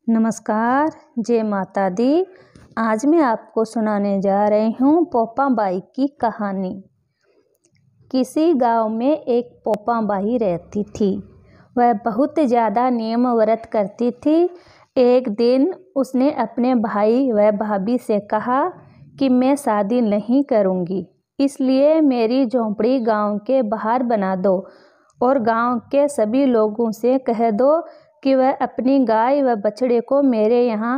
नमस्कार, जय माता दी। आज मैं आपको सुनाने जा रही हूँ पोपाबाई की कहानी। किसी गांव में एक पोपाबाई रहती थी। वह बहुत ज़्यादा नियम व्रत करती थी। एक दिन उसने अपने भाई व भाभी से कहा कि मैं शादी नहीं करूँगी, इसलिए मेरी झोंपड़ी गांव के बाहर बना दो और गांव के सभी लोगों से कह दो कि वह अपनी गाय व बछड़े को मेरे यहाँ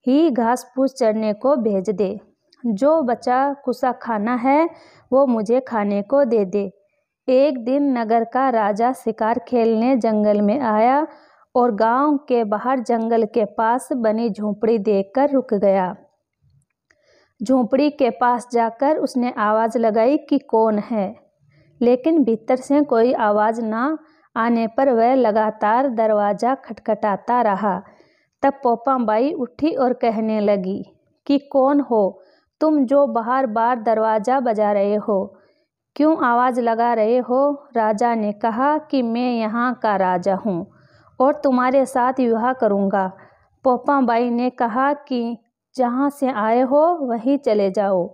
ही घास फूस चरने को भेज दे। जो बचा कुसा खाना है वो मुझे खाने को दे दे। एक दिन नगर का राजा शिकार खेलने जंगल में आया और गांव के बाहर जंगल के पास बनी झोंपड़ी देखकर रुक गया। झोंपड़ी के पास जाकर उसने आवाज़ लगाई कि कौन है, लेकिन भीतर से कोई आवाज़ ना आने पर वह लगातार दरवाज़ा खटखटाता रहा। तब पोपाबाई उठी और कहने लगी कि कौन हो तुम जो बार बार दरवाज़ा बजा रहे हो, क्यों आवाज़ लगा रहे हो? राजा ने कहा कि मैं यहाँ का राजा हूँ और तुम्हारे साथ विवाह करूँगा। पोपाबाई ने कहा कि जहाँ से आए हो वहीं चले जाओ।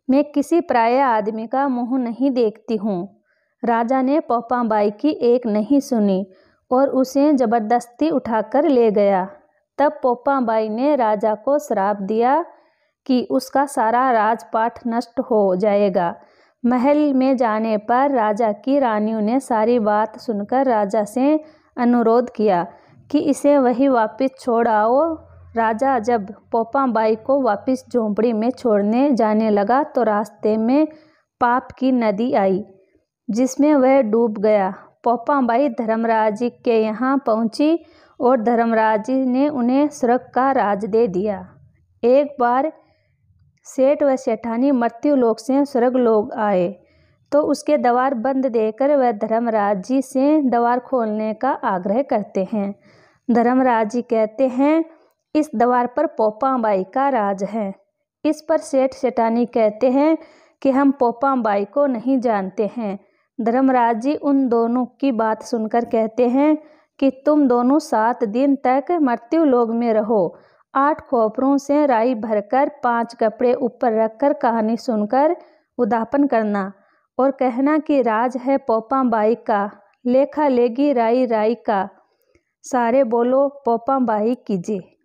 मैं किसी पराये आदमी का मुँह नहीं देखती हूँ। राजा ने पोपाबाई की एक नहीं सुनी और उसे ज़बरदस्ती उठाकर ले गया। तब पोपाबाई ने राजा को श्राप दिया कि उसका सारा राजपाट नष्ट हो जाएगा। महल में जाने पर राजा की रानियों ने सारी बात सुनकर राजा से अनुरोध किया कि इसे वही वापस छोड़ आओ। राजा जब पोपाबाई को वापस झोंपड़ी में छोड़ने जाने लगा तो रास्ते में पाप की नदी आई, जिसमें वह डूब गया। पोपाबाई धर्मराज जी के यहाँ पहुँची और धर्मराज जी ने उन्हें स्वर्ग का राज दे दिया। एक बार सेठ व सेठानी मृत्युलोक से स्वर्ग लोग आए तो उसके द्वार बंद देखकर वह धर्मराज जी से द्वार खोलने का आग्रह करते हैं। धर्मराज जी कहते हैं, इस द्वार पर पोपाबाई का राज है। इस पर सेठ सेठानी कहते हैं कि हम पोपाबाई को नहीं जानते हैं। धर्मराज जी उन दोनों की बात सुनकर कहते हैं कि तुम दोनों 7 दिन तक मृत्युलोक में रहो। 8 खोपरों से राई भरकर 5 कपड़े ऊपर रखकर कहानी सुनकर उद्यापन करना और कहना कि राज है पोपाबाई का, लेखा लेगी राई राई का। सारे बोलो पोपाबाई कीजिए।